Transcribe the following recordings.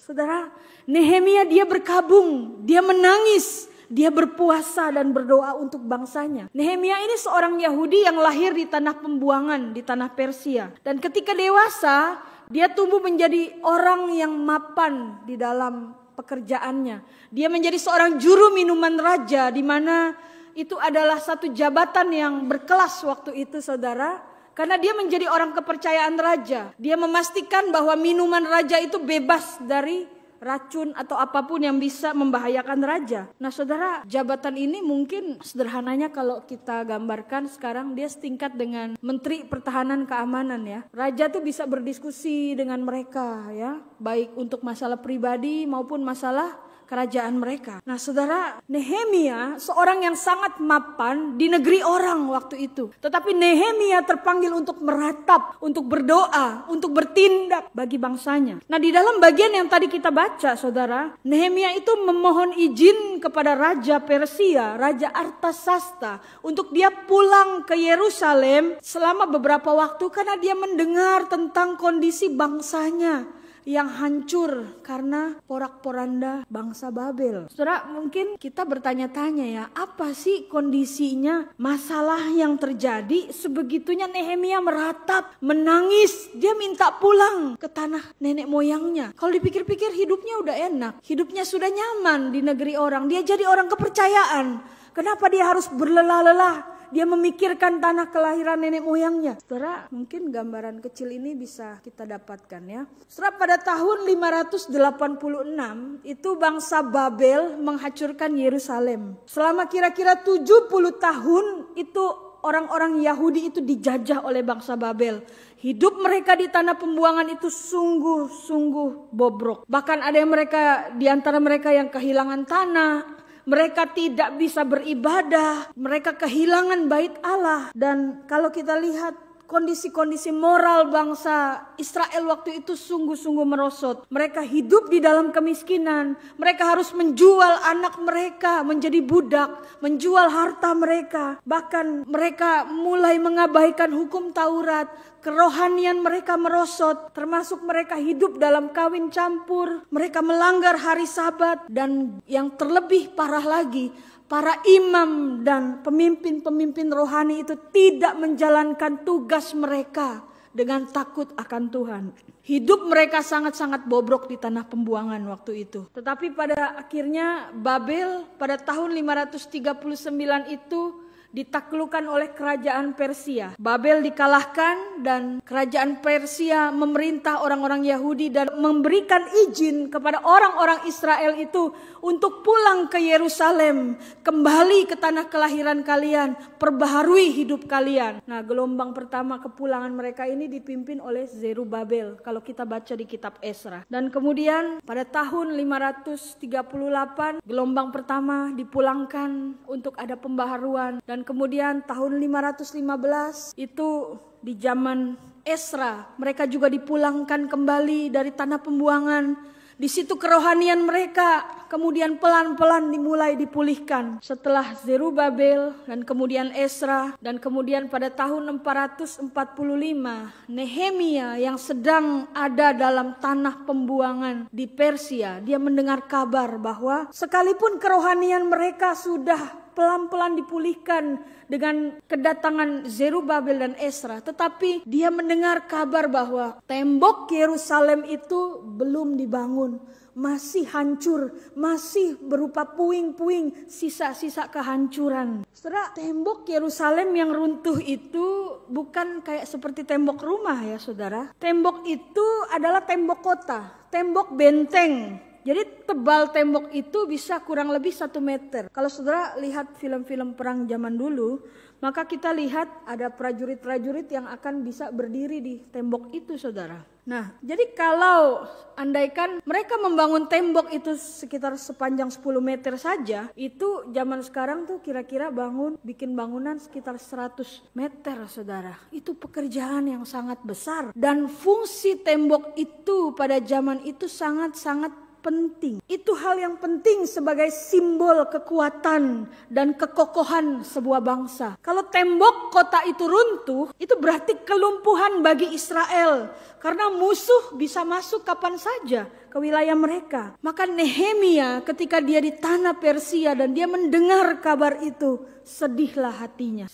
Saudara, Nehemia dia berkabung, dia menangis, dia berpuasa dan berdoa untuk bangsanya. Nehemia ini seorang Yahudi yang lahir di tanah pembuangan, di tanah Persia. Dan ketika dewasa, dia tumbuh menjadi orang yang mapan di dalam pekerjaannya. Dia menjadi seorang juru minuman raja, di mana itu adalah satu jabatan yang berkelas waktu itu, saudara. Karena dia menjadi orang kepercayaan raja. Dia memastikan bahwa minuman raja itu bebas dari racun atau apapun yang bisa membahayakan raja. Nah saudara, jabatan ini mungkin sederhananya kalau kita gambarkan sekarang dia setingkat dengan Menteri Pertahanan Keamanan ya. Raja tuh bisa berdiskusi dengan mereka ya, baik untuk masalah pribadi maupun masalah kerajaan mereka. Nah saudara, Nehemia seorang yang sangat mapan di negeri orang waktu itu. Tetapi Nehemia terpanggil untuk meratap, untuk berdoa, untuk bertindak bagi bangsanya. Nah di dalam bagian yang tadi kita baca saudara, Nehemia itu memohon izin kepada Raja Persia, Raja Artasasta, untuk dia pulang ke Yerusalem selama beberapa waktu karena dia mendengar tentang kondisi bangsanya yang hancur karena porak-poranda bangsa Babel. Saudara, mungkin kita bertanya-tanya ya, apa sih kondisinya, masalah yang terjadi sebegitunya Nehemia meratap, menangis, dia minta pulang ke tanah nenek moyangnya. Kalau dipikir-pikir hidupnya udah enak, hidupnya sudah nyaman di negeri orang, dia jadi orang kepercayaan. Kenapa dia harus berlelah-lelah? Dia memikirkan tanah kelahiran nenek moyangnya. Saudara, mungkin gambaran kecil ini bisa kita dapatkan ya. Saudara, pada tahun 586 itu bangsa Babel menghancurkan Yerusalem. Selama kira-kira 70 tahun itu orang-orang Yahudi itu dijajah oleh bangsa Babel. Hidup mereka di tanah pembuangan itu sungguh-sungguh bobrok. Bahkan ada yang di antara mereka yang kehilangan tanah. Mereka tidak bisa beribadah, mereka kehilangan bait Allah. Dan kalau kita lihat kondisi-kondisi moral bangsa Israel waktu itu sungguh-sungguh merosot. Mereka hidup di dalam kemiskinan, mereka harus menjual anak mereka menjadi budak, menjual harta mereka. Bahkan mereka mulai mengabaikan hukum Taurat. Kerohanian mereka merosot, termasuk mereka hidup dalam kawin campur, mereka melanggar hari Sabat, dan yang terlebih parah lagi, para imam dan pemimpin-pemimpin rohani itu tidak menjalankan tugas mereka dengan takut akan Tuhan. Hidup mereka sangat-sangat bobrok di tanah pembuangan waktu itu. Tetapi pada akhirnya Babel pada tahun 539 itu ditaklukkan oleh kerajaan Persia. Babel dikalahkan dan kerajaan Persia memerintah orang-orang Yahudi dan memberikan izin kepada orang-orang Israel itu untuk pulang ke Yerusalem, kembali ke tanah kelahiran kalian, perbaharui hidup kalian. Nah, gelombang pertama kepulangan mereka ini dipimpin oleh Zerubabel kalau kita baca di kitab Esra. Dan kemudian pada tahun 538 gelombang pertama dipulangkan untuk ada pembaharuan. Dan kemudian tahun 515 itu di zaman Esra mereka juga dipulangkan kembali dari tanah pembuangan. Di situ kerohanian mereka kemudian pelan-pelan dimulai dipulihkan setelah Zerubabel dan kemudian Esra. Dan kemudian pada tahun 445 Nehemia yang sedang ada dalam tanah pembuangan di Persia, dia mendengar kabar bahwa sekalipun kerohanian mereka sudah pelan-pelan dipulihkan dengan kedatangan Zerubabel dan Esra, tetapi dia mendengar kabar bahwa tembok Yerusalem itu belum dibangun, masih hancur, masih berupa puing-puing, sisa-sisa kehancuran. Saudara, tembok Yerusalem yang runtuh itu bukan kayak seperti tembok rumah ya saudara. Tembok itu adalah tembok kota, tembok benteng. Jadi tebal tembok itu bisa kurang lebih 1 meter. Kalau saudara lihat film-film perang zaman dulu, maka kita lihat ada prajurit-prajurit yang akan bisa berdiri di tembok itu saudara. Nah, jadi kalau andaikan mereka membangun tembok itu sekitar sepanjang 10 meter saja, itu zaman sekarang tuh kira-kira bikin bangunan sekitar 100 meter saudara. Itu pekerjaan yang sangat besar. Dan fungsi tembok itu pada zaman itu sangat-sangat penting. Itu hal yang penting sebagai simbol kekuatan dan kekokohan sebuah bangsa. Kalau tembok kota itu runtuh, itu berarti kelumpuhan bagi Israel. Karena musuh bisa masuk kapan saja ke wilayah mereka. Maka Nehemia ketika dia di tanah Persia dan dia mendengar kabar itu, sedihlah hatinya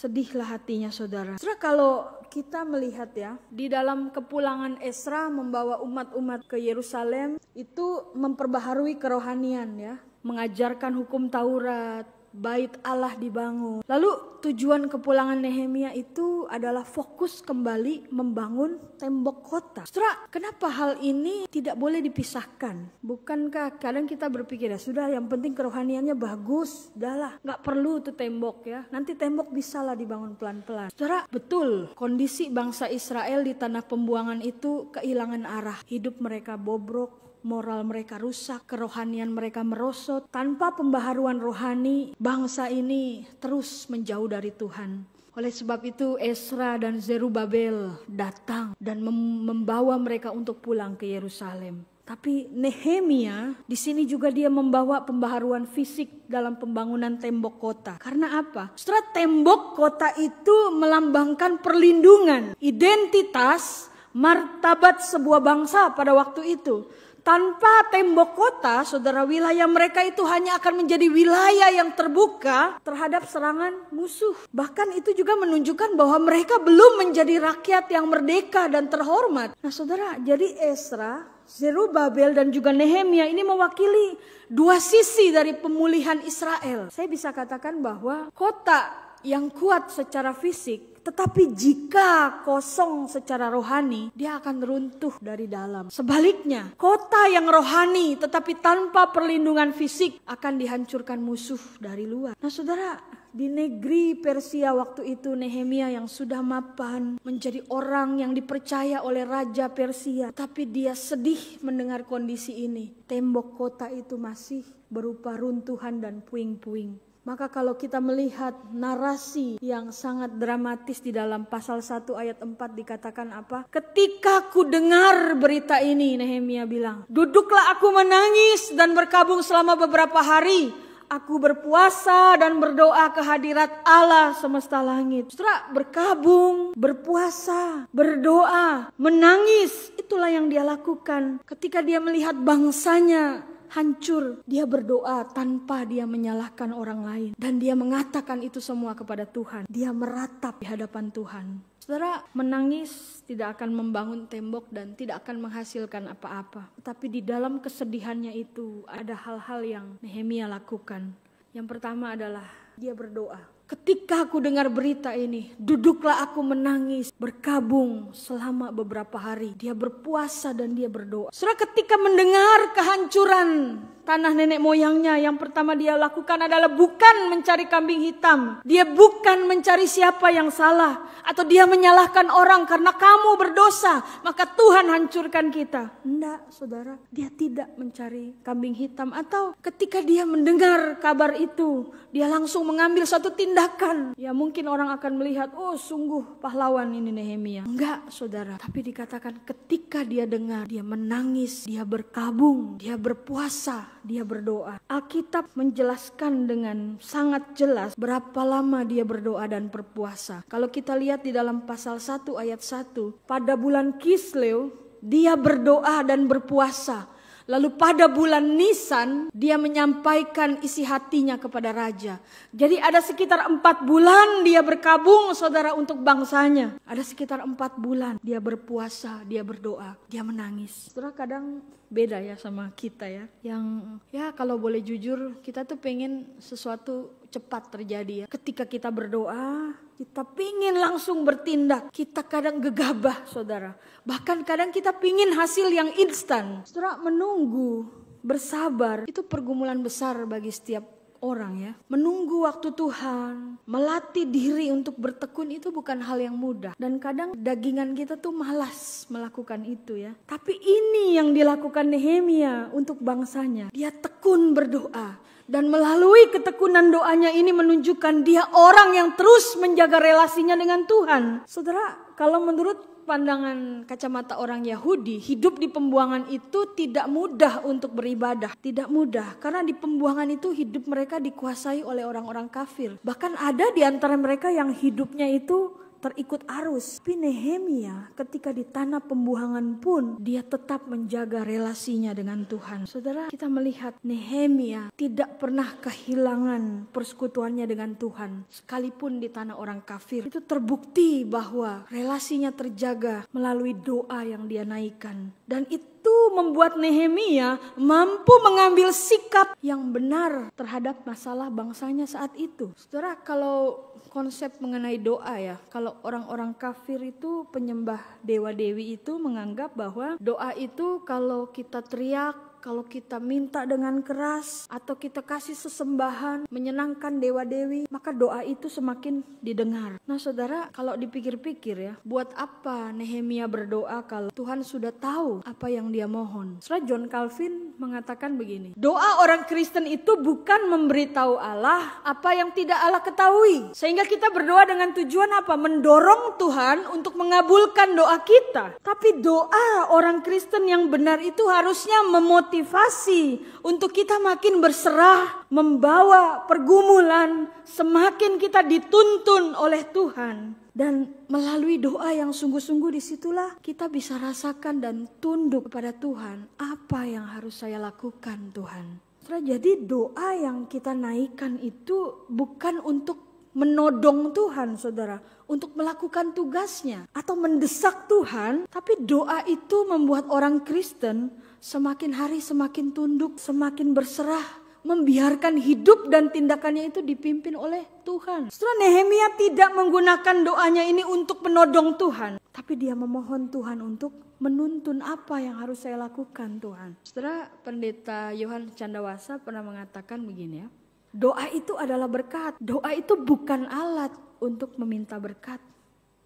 saudara. Saudara, kalau kita melihat ya, di dalam kepulangan Esra membawa umat-umat ke Yerusalem, itu memperbaharui kerohanian ya, mengajarkan hukum Taurat, bait Allah dibangun. Lalu tujuan kepulangan Nehemia itu adalah fokus kembali membangun tembok kota. Saudara, kenapa hal ini tidak boleh dipisahkan? Bukankah kadang kita berpikir ya sudah, yang penting kerohaniannya bagus, udahlah, nggak perlu tuh tembok ya. Nanti tembok bisalah dibangun pelan-pelan. Saudara, betul kondisi bangsa Israel di tanah pembuangan itu kehilangan arah. Hidup mereka bobrok, moral mereka rusak, kerohanian mereka merosot. Tanpa pembaharuan rohani, bangsa ini terus menjauh dari Tuhan. Oleh sebab itu Esra dan Zerubabel datang dan membawa mereka untuk pulang ke Yerusalem. Tapi Nehemia di sini juga dia membawa pembaharuan fisik dalam pembangunan tembok kota. Karena apa? Setelah tembok kota itu melambangkan perlindungan, identitas, martabat sebuah bangsa pada waktu itu. Tanpa tembok kota, saudara, wilayah mereka itu hanya akan menjadi wilayah yang terbuka terhadap serangan musuh. Bahkan itu juga menunjukkan bahwa mereka belum menjadi rakyat yang merdeka dan terhormat. Nah saudara, jadi Esra, Zerubabel dan juga Nehemia ini mewakili dua sisi dari pemulihan Israel. Saya bisa katakan bahwa kota yang kuat secara fisik, tetapi jika kosong secara rohani, dia akan runtuh dari dalam. Sebaliknya, kota yang rohani tetapi tanpa perlindungan fisik akan dihancurkan musuh dari luar. Nah saudara, di negeri Persia waktu itu Nehemia yang sudah mapan, menjadi orang yang dipercaya oleh Raja Persia. Tapi dia sedih mendengar kondisi ini. Tembok kota itu masih berupa runtuhan dan puing-puing. Maka kalau kita melihat narasi yang sangat dramatis di dalam pasal 1 ayat 4 dikatakan apa? Ketika ku dengar berita ini, Nehemia bilang, duduklah aku menangis dan berkabung selama beberapa hari. Aku berpuasa dan berdoa ke hadirat Allah semesta langit. Saudara, berkabung, berpuasa, berdoa, menangis. Itulah yang dia lakukan ketika dia melihat bangsanya hancur. Dia berdoa tanpa dia menyalahkan orang lain. Dan dia mengatakan itu semua kepada Tuhan. Dia meratap di hadapan Tuhan. Saudara, menangis tidak akan membangun tembok dan tidak akan menghasilkan apa-apa. Tapi di dalam kesedihannya itu ada hal-hal yang Nehemia lakukan. Yang pertama adalah dia berdoa. Ketika aku dengar berita ini, duduklah aku menangis, berkabung selama beberapa hari. Dia berpuasa dan dia berdoa. Saudara, ketika mendengar kehancuran tanah nenek moyangnya, yang pertama dia lakukan adalah bukan mencari kambing hitam. Dia bukan mencari siapa yang salah. Atau dia menyalahkan orang karena kamu berdosa, maka Tuhan hancurkan kita. Enggak, saudara. Dia tidak mencari kambing hitam. Atau ketika dia mendengar kabar itu, dia langsung mengambil suatu tindakan. Ya mungkin orang akan melihat, oh sungguh pahlawan ini Nehemia. Enggak, saudara. Tapi dikatakan ketika dia dengar, dia menangis, dia berkabung, dia berpuasa, dia berdoa. Alkitab menjelaskan dengan sangat jelas berapa lama dia berdoa dan berpuasa. Kalau kita lihat di dalam pasal 1 ayat 1, pada bulan Kisleu dia berdoa dan berpuasa. Lalu pada bulan Nisan dia menyampaikan isi hatinya kepada raja. Jadi ada sekitar 4 bulan dia berkabung, saudara, untuk bangsanya. Ada sekitar 4 bulan dia berpuasa, dia berdoa, dia menangis. Saudara, kadang beda ya sama kita ya. Yang ya kalau boleh jujur, kita tuh pengen sesuatu cepat terjadi ya. Ketika kita berdoa, kita pingin langsung bertindak. Kita kadang gegabah, saudara. Bahkan kadang kita pingin hasil yang instan. Saudara, menunggu, bersabar, itu pergumulan besar bagi setiap orang ya. Menunggu waktu Tuhan, melatih diri untuk bertekun itu bukan hal yang mudah. Dan kadang dagingan kita tuh malas melakukan itu ya. Tapi ini yang dilakukan Nehemia untuk bangsanya. Dia tekun berdoa. Dan melalui ketekunan doanya ini menunjukkan dia orang yang terus menjaga relasinya dengan Tuhan. Saudara, kalau menurut pandangan kacamata orang Yahudi, hidup di pembuangan itu tidak mudah untuk beribadah. Tidak mudah, karena di pembuangan itu hidup mereka dikuasai oleh orang-orang kafir. Bahkan ada di antara mereka yang hidupnya itu terikut arus. Tapi Nehemia ketika di tanah pembuangan pun dia tetap menjaga relasinya dengan Tuhan. Saudara, kita melihat Nehemia tidak pernah kehilangan persekutuannya dengan Tuhan. Sekalipun di tanah orang kafir. Itu terbukti bahwa relasinya terjaga melalui doa yang dia naikkan. Dan itu membuat Nehemia mampu mengambil sikap yang benar terhadap masalah bangsanya saat itu. Saudara, kalau konsep mengenai doa ya, kalau orang-orang kafir itu penyembah dewa-dewi itu menganggap bahwa doa itu kalau kita teriak, kalau kita minta dengan keras, atau kita kasih sesembahan menyenangkan dewa-dewi, maka doa itu semakin didengar. Nah saudara, kalau dipikir-pikir ya, buat apa Nehemia berdoa kalau Tuhan sudah tahu apa yang dia mohon? Saudara, John Calvin mengatakan begini, doa orang Kristen itu bukan memberitahu Allah apa yang tidak Allah ketahui. Sehingga kita berdoa dengan tujuan apa? Mendorong Tuhan untuk mengabulkan doa kita. Tapi doa orang Kristen yang benar itu harusnya memotivasi untuk kita makin berserah, membawa pergumulan, semakin kita dituntun oleh Tuhan. Dan melalui doa yang sungguh-sungguh disitulah kita bisa rasakan dan tunduk kepada Tuhan. Apa yang harus saya lakukan Tuhan? Jadi doa yang kita naikkan itu bukan untuk menodong Tuhan saudara, untuk melakukan tugasnya atau mendesak Tuhan. Tapi doa itu membuat orang Kristen semakin hari semakin tunduk, semakin berserah, membiarkan hidup dan tindakannya itu dipimpin oleh Tuhan. Setelah Nehemia tidak menggunakan doanya ini untuk menodong Tuhan, tapi dia memohon Tuhan untuk menuntun apa yang harus saya lakukan Tuhan. Setelah Pendeta Yohan Candawasa pernah mengatakan begini ya, doa itu adalah berkat. Doa itu bukan alat untuk meminta berkat.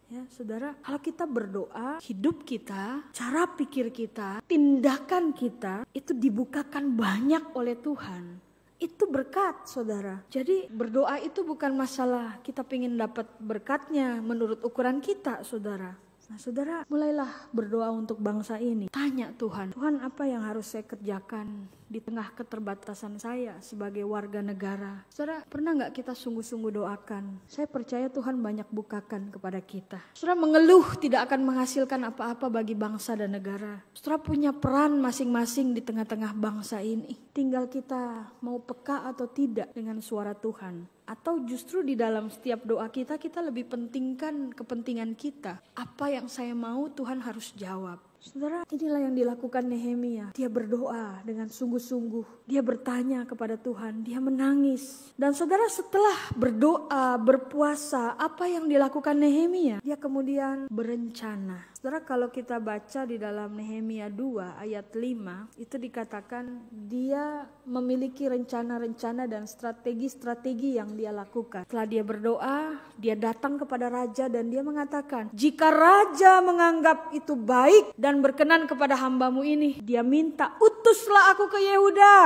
Ya, saudara, kalau kita berdoa, hidup kita, cara pikir kita, tindakan kita itu dibukakan banyak oleh Tuhan. Itu berkat, saudara. Jadi berdoa itu bukan masalah kita ingin dapat berkatnya menurut ukuran kita, saudara. Nah saudara, mulailah berdoa untuk bangsa ini. Tanya Tuhan, Tuhan apa yang harus saya kerjakan di tengah keterbatasan saya sebagai warga negara. Saudara, pernah gak kita sungguh-sungguh doakan? Saya percaya Tuhan banyak bukakan kepada kita. Saudara, mengeluh tidak akan menghasilkan apa-apa bagi bangsa dan negara. Saudara punya peran masing-masing di tengah-tengah bangsa ini. Tinggal kita mau peka atau tidak dengan suara Tuhan. Atau justru di dalam setiap doa kita, kita lebih pentingkan kepentingan kita. Apa yang saya mau Tuhan harus jawab. Saudara, inilah yang dilakukan Nehemia. Dia berdoa dengan sungguh-sungguh. Dia bertanya kepada Tuhan, dia menangis. Dan saudara, setelah berdoa, berpuasa, apa yang dilakukan Nehemia? Dia kemudian berencana. Saudara, kalau kita baca di dalam Nehemia 2 ayat 5, itu dikatakan dia memiliki rencana-rencana dan strategi-strategi yang dia lakukan. Setelah dia berdoa, dia datang kepada raja dan dia mengatakan, jika raja menganggap itu baik dan berkenan kepada hambamu ini, dia minta, utuslah aku ke Yehuda,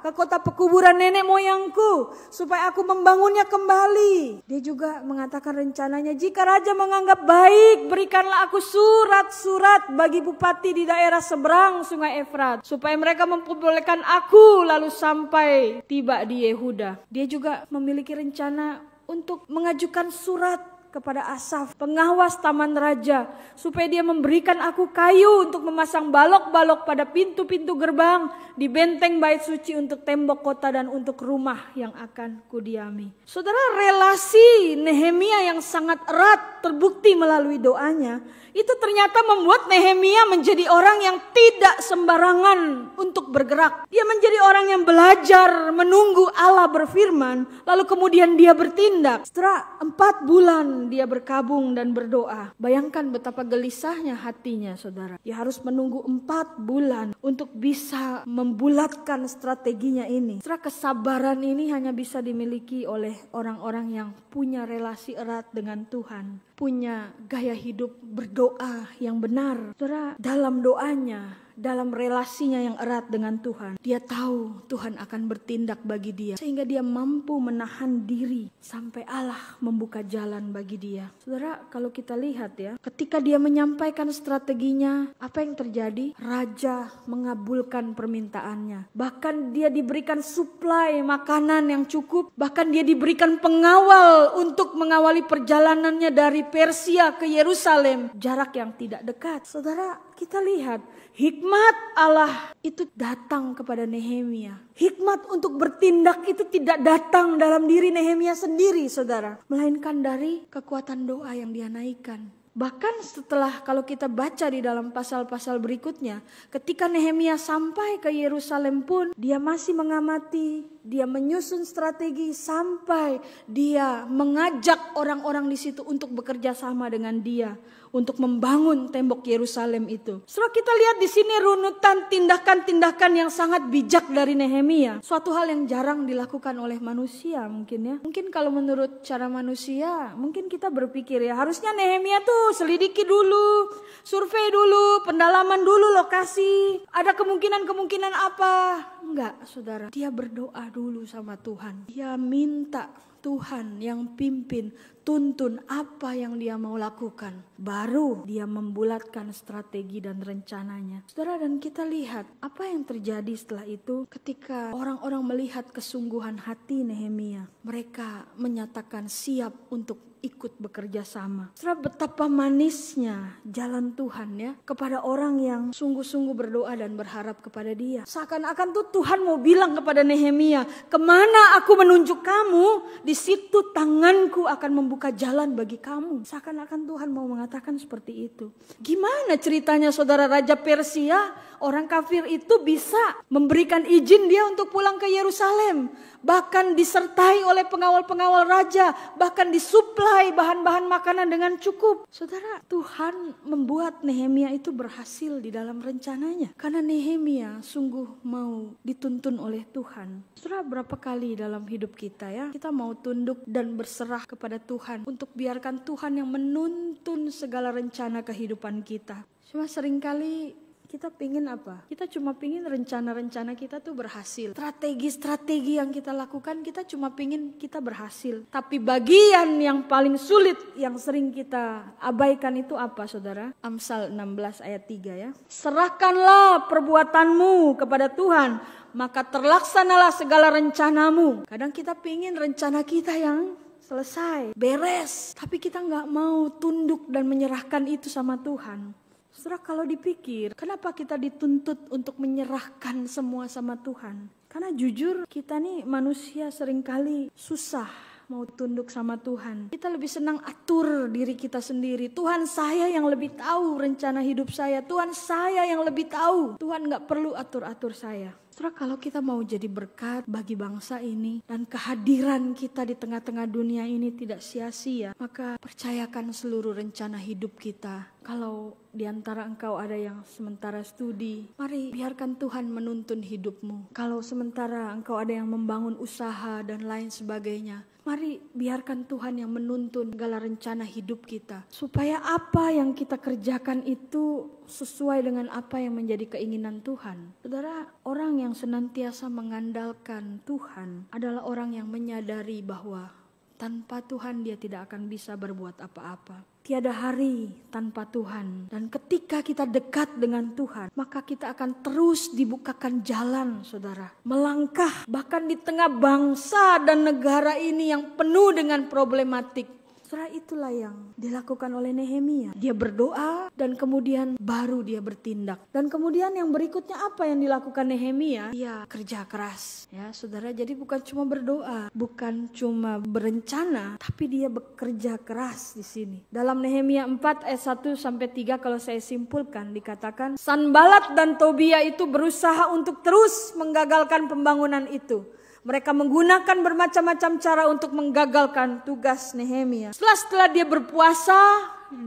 ke kota pekuburan nenek moyangku, supaya aku membangunnya kembali. Dia juga mengatakan rencananya, jika raja menganggap baik, berikanlah aku surat-surat bagi bupati di daerah seberang sungai Efrat, supaya mereka memperbolehkan aku lalu sampai tiba di Yehuda. Dia juga memiliki rencana untuk mengajukan surat kepada Asaf, pengawas taman raja, supaya dia memberikan aku kayu untuk memasang balok-balok pada pintu-pintu gerbang di benteng bait suci untuk tembok kota dan untuk rumah yang akan kudiami. Saudara, relasi Nehemia yang sangat erat terbukti melalui doanya. Itu ternyata membuat Nehemia menjadi orang yang tidak sembarangan untuk bergerak. Dia menjadi orang yang belajar menunggu Allah berfirman, lalu kemudian dia bertindak. Setelah 4 bulan dia berkabung dan berdoa. Bayangkan betapa gelisahnya hatinya, saudara. Dia harus menunggu 4 bulan untuk bisa membulatkan strateginya ini. Setelah kesabaran ini hanya bisa dimiliki oleh orang-orang yang punya relasi erat dengan Tuhan. punya gaya hidup berdoa yang benar. Saudara, dalam doanya, dalam relasinya yang erat dengan Tuhan, dia tahu Tuhan akan bertindak bagi dia, sehingga dia mampu menahan diri sampai Allah membuka jalan bagi dia. Saudara, kalau kita lihat ya, ketika dia menyampaikan strateginya, apa yang terjadi? Raja mengabulkan permintaannya. Bahkan dia diberikan suplai makanan yang cukup, bahkan dia diberikan pengawal untuk mengawali perjalanannya dari Persia ke Yerusalem, jarak yang tidak dekat. Saudara, kita lihat hikmat Allah itu datang kepada Nehemia. Hikmat untuk bertindak itu tidak datang dalam diri Nehemia sendiri, saudara, melainkan dari kekuatan doa yang dia naikkan. Bahkan setelah, kalau kita baca di dalam pasal-pasal berikutnya, ketika Nehemia sampai ke Yerusalem pun, dia masih mengamati, dia menyusun strategi sampai dia mengajak orang-orang di situ untuk bekerja sama dengan dia untuk membangun tembok Yerusalem itu. Setelah kita lihat di sini runutan tindakan-tindakan yang sangat bijak dari Nehemia. Suatu hal yang jarang dilakukan oleh manusia mungkin ya. Mungkin kalau menurut cara manusia, mungkin kita berpikir ya, harusnya Nehemia tuh selidiki dulu, survei dulu, pendalaman dulu lokasi. Ada kemungkinan-kemungkinan apa? Enggak, saudara. Dia berdoa dulu sama Tuhan. Dia minta Tuhan yang pimpin, tuntun apa yang dia mau lakukan. Baru dia membulatkan strategi dan rencananya. Saudara, dan kita lihat apa yang terjadi setelah itu ketika orang-orang melihat kesungguhan hati Nehemia. Mereka menyatakan siap untuk ikut bekerja sama. Saudara, betapa manisnya jalan Tuhan ya kepada orang yang sungguh-sungguh berdoa dan berharap kepada dia. Seakan-akan tuh Tuhan mau bilang kepada Nehemia, kemana aku menunjuk kamu, di situ tanganku akan membuka jalan bagi kamu. Seakan-akan Tuhan mau mengatakan seperti itu. Gimana ceritanya saudara, Raja Persia, orang kafir itu bisa memberikan izin dia untuk pulang ke Yerusalem. Bahkan disertai oleh pengawal-pengawal raja, bahkan disuplai bahan-bahan makanan dengan cukup. Saudara, Tuhan membuat Nehemia itu berhasil di dalam rencananya. Karena Nehemia sungguh mau dituntun oleh Tuhan. Saudara, berapa kali dalam hidup kita ya, kita mau tunduk dan berserah kepada Tuhan untuk biarkan Tuhan yang menuntun segala rencana kehidupan kita. Cuma seringkali kita pingin apa? Kita cuma pingin rencana-rencana kita tuh berhasil. Strategi-strategi yang kita lakukan, kita cuma pingin kita berhasil. Tapi bagian yang paling sulit yang sering kita abaikan itu apa, saudara? Amsal 16 ayat 3 ya. Serahkanlah perbuatanmu kepada Tuhan, maka terlaksanalah segala rencanamu. Kadang kita pingin rencana kita yang selesai, beres. Tapi kita gak mau tunduk dan menyerahkan itu sama Tuhan. Saudara, kalau dipikir, kenapa kita dituntut untuk menyerahkan semua sama Tuhan? Karena jujur, kita nih manusia seringkali susah mau tunduk sama Tuhan. Kita lebih senang atur diri kita sendiri. Tuhan, saya yang lebih tahu rencana hidup saya. Tuhan, saya yang lebih tahu. Tuhan gak perlu atur-atur saya. Saudara, kalau kita mau jadi berkat bagi bangsa ini dan kehadiran kita di tengah-tengah dunia ini tidak sia-sia, maka percayakan seluruh rencana hidup kita. Kalau di antara engkau ada yang sementara studi, mari biarkan Tuhan menuntun hidupmu. Kalau sementara engkau ada yang membangun usaha dan lain sebagainya, mari biarkan Tuhan yang menuntun segala rencana hidup kita. Supaya apa yang kita kerjakan itu sesuai dengan apa yang menjadi keinginan Tuhan. Saudara, orang yang senantiasa mengandalkan Tuhan adalah orang yang menyadari bahwa tanpa Tuhan dia tidak akan bisa berbuat apa-apa. Tiada hari tanpa Tuhan. Dan ketika kita dekat dengan Tuhan, maka kita akan terus dibukakan jalan, saudara. Melangkah bahkan di tengah bangsa dan negara ini yang penuh dengan problematik. Saudara, itulah yang dilakukan oleh Nehemia. Dia berdoa dan kemudian baru dia bertindak. Dan kemudian yang berikutnya apa yang dilakukan Nehemia? Dia kerja keras. Ya, saudara, jadi bukan cuma berdoa, bukan cuma berencana, tapi dia bekerja keras di sini. Dalam Nehemia 4 ayat 1 sampai 3 kalau saya simpulkan dikatakan, Sanbalat dan Tobia itu berusaha untuk terus menggagalkan pembangunan itu. Mereka menggunakan bermacam-macam cara untuk menggagalkan tugas Nehemia. Setelah dia berpuasa,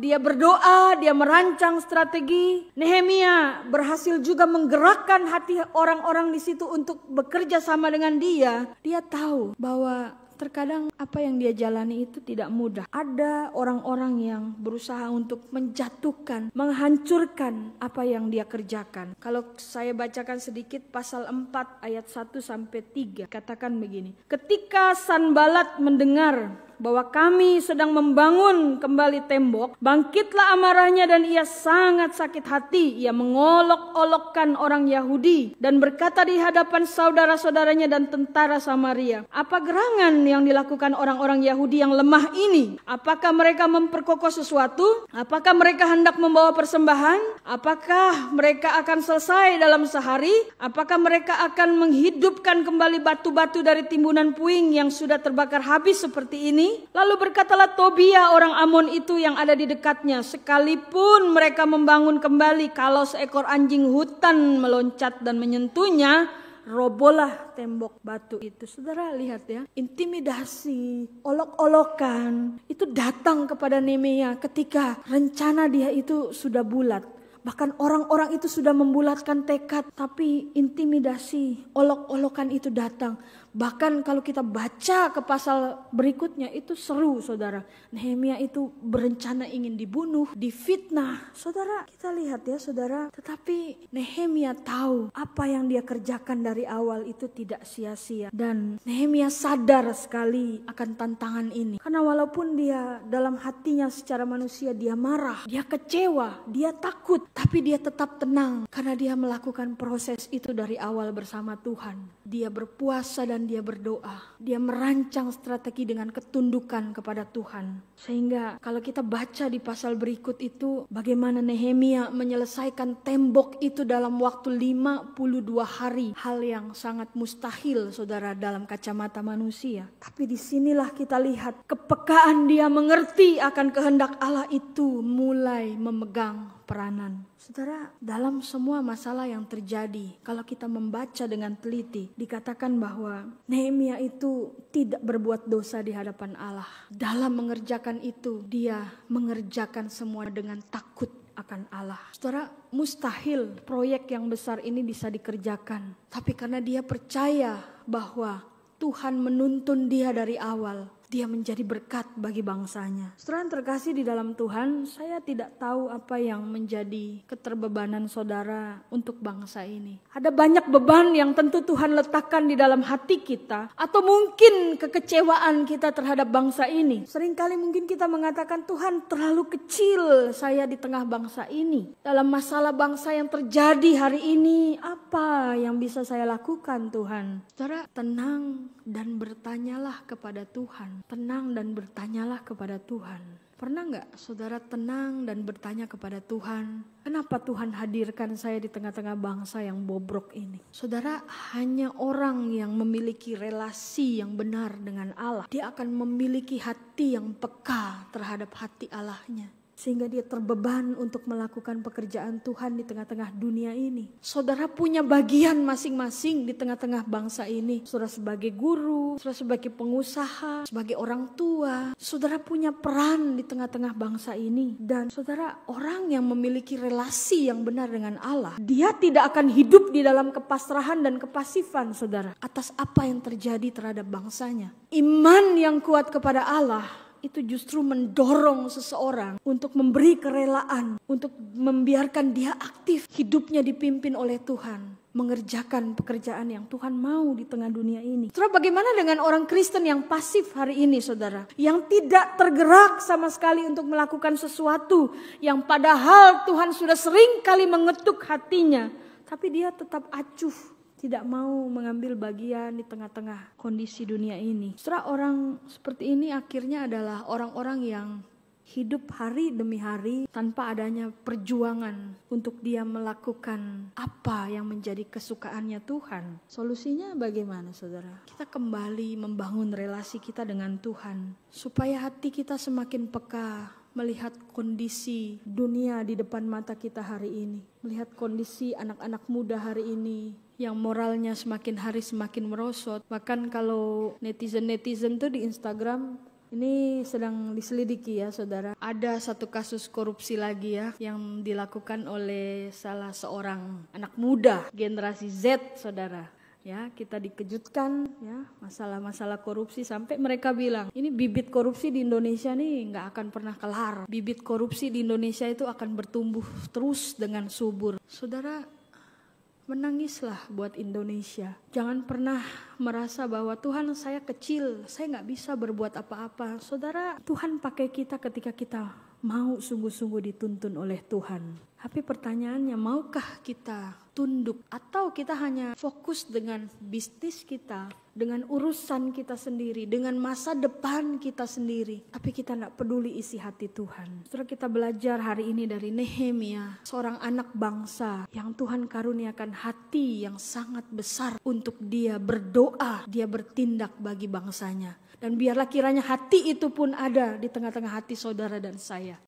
dia berdoa, dia merancang strategi. Nehemia berhasil juga menggerakkan hati orang-orang di situ untuk bekerja sama dengan dia. Dia tahu bahwa terkadang apa yang dia jalani itu tidak mudah. Ada orang-orang yang berusaha untuk menjatuhkan, menghancurkan apa yang dia kerjakan. Kalau saya bacakan sedikit pasal 4 ayat 1-3, katakan begini. Ketika Sanbalat mendengar bahwa kami sedang membangun kembali tembok, bangkitlah amarahnya dan ia sangat sakit hati. Ia mengolok-olokkan orang Yahudi dan berkata di hadapan saudara-saudaranya dan tentara Samaria, apa gerangan yang dilakukan orang-orang Yahudi yang lemah ini? Apakah mereka memperkokoh sesuatu? Apakah mereka hendak membawa persembahan? Apakah mereka akan selesai dalam sehari? Apakah mereka akan menghidupkan kembali batu-batu dari timbunan puing yang sudah terbakar habis seperti ini? Lalu berkatalah Tobia orang Amon itu yang ada di dekatnya, sekalipun mereka membangun kembali, kalau seekor anjing hutan meloncat dan menyentuhnya, robohlah tembok batu itu. Saudara lihat ya, intimidasi, olok-olokan itu datang kepada Nehemia ketika rencana dia itu sudah bulat. Bahkan orang-orang itu sudah membulatkan tekad, tapi intimidasi, olok-olokan itu datang. Bahkan kalau kita baca ke pasal berikutnya itu seru, saudara. Nehemia itu berencana ingin dibunuh, difitnah. Saudara, kita lihat ya saudara. Tetapi Nehemia tahu apa yang dia kerjakan dari awal itu tidak sia-sia. Dan Nehemia sadar sekali akan tantangan ini. Karena walaupun dia dalam hatinya secara manusia dia marah, dia kecewa, dia takut. Tapi dia tetap tenang karena dia melakukan proses itu dari awal bersama Tuhan. Dia berpuasa dan dia berdoa. Dia merancang strategi dengan ketundukan kepada Tuhan. Sehingga kalau kita baca di pasal berikut itu, bagaimana Nehemia menyelesaikan tembok itu dalam waktu 52 hari. Hal yang sangat mustahil, saudara, dalam kacamata manusia. Tapi disinilah kita lihat kepekaan dia mengerti akan kehendak Allah itu mulai memegang peranan. Saudara, dalam semua masalah yang terjadi, kalau kita membaca dengan teliti, dikatakan bahwa Nehemia itu tidak berbuat dosa di hadapan Allah. Dalam mengerjakan itu, dia mengerjakan semua dengan takut akan Allah. Saudara, mustahil proyek yang besar ini bisa dikerjakan. Tapi karena dia percaya bahwa Tuhan menuntun dia dari awal, dia menjadi berkat bagi bangsanya. Saudara yang terkasih di dalam Tuhan, saya tidak tahu apa yang menjadi keterbebanan saudara untuk bangsa ini. Ada banyak beban yang tentu Tuhan letakkan di dalam hati kita, atau mungkin kekecewaan kita terhadap bangsa ini. Seringkali mungkin kita mengatakan, Tuhan terlalu kecil saya di tengah bangsa ini. Dalam masalah bangsa yang terjadi hari ini, apa yang bisa saya lakukan Tuhan? Saudara, tenang dan bertanyalah kepada Tuhan. Tenang dan bertanyalah kepada Tuhan. Pernah gak saudara tenang dan bertanya kepada Tuhan, kenapa Tuhan hadirkan saya di tengah-tengah bangsa yang bobrok ini? Saudara, hanya orang yang memiliki relasi yang benar dengan Allah, dia akan memiliki hati yang peka terhadap hati Allahnya. Sehingga dia terbeban untuk melakukan pekerjaan Tuhan di tengah-tengah dunia ini. Saudara punya bagian masing-masing di tengah-tengah bangsa ini. Saudara sebagai guru, saudara sebagai pengusaha, sebagai orang tua. Saudara punya peran di tengah-tengah bangsa ini. Dan saudara, orang yang memiliki relasi yang benar dengan Allah, dia tidak akan hidup di dalam kepasrahan dan kepasifan, saudara, atas apa yang terjadi terhadap bangsanya. Iman yang kuat kepada Allah itu justru mendorong seseorang untuk memberi kerelaan, untuk membiarkan dia aktif, hidupnya dipimpin oleh Tuhan, mengerjakan pekerjaan yang Tuhan mau di tengah dunia ini. Saudara, bagaimana dengan orang Kristen yang pasif hari ini, saudara? Yang tidak tergerak sama sekali untuk melakukan sesuatu yang padahal Tuhan sudah sering kali mengetuk hatinya, tapi dia tetap acuh, tidak mau mengambil bagian di tengah-tengah kondisi dunia ini. Saudara, orang seperti ini akhirnya adalah orang-orang yang hidup hari demi hari tanpa adanya perjuangan untuk dia melakukan apa yang menjadi kesukaannya Tuhan. Solusinya bagaimana, saudara? Kita kembali membangun relasi kita dengan Tuhan, supaya hati kita semakin peka melihat kondisi dunia di depan mata kita hari ini, melihat kondisi anak-anak muda hari ini yang moralnya semakin hari semakin merosot. Bahkan kalau netizen tuh di Instagram ini sedang diselidiki ya, saudara. Ada satu kasus korupsi lagi ya yang dilakukan oleh salah seorang anak muda generasi Z, saudara. Ya, kita dikejutkan ya masalah-masalah korupsi sampai mereka bilang ini bibit korupsi di Indonesia nih nggak akan pernah kelar. Bibit korupsi di Indonesia itu akan bertumbuh terus dengan subur. Saudara, menangislah buat Indonesia. Jangan pernah merasa bahwa Tuhan saya kecil, saya nggak bisa berbuat apa-apa. Saudara, Tuhan pakai kita ketika kita mau sungguh-sungguh dituntun oleh Tuhan. Tapi pertanyaannya, maukah kita tunduk atau kita hanya fokus dengan bisnis kita, dengan urusan kita sendiri, dengan masa depan kita sendiri, tapi kita tidak peduli isi hati Tuhan. Setelah kita belajar hari ini dari Nehemia, seorang anak bangsa yang Tuhan karuniakan hati yang sangat besar untuk dia berdoa, dia bertindak bagi bangsanya. Dan biarlah kiranya hati itu pun ada di tengah-tengah hati saudara dan saya.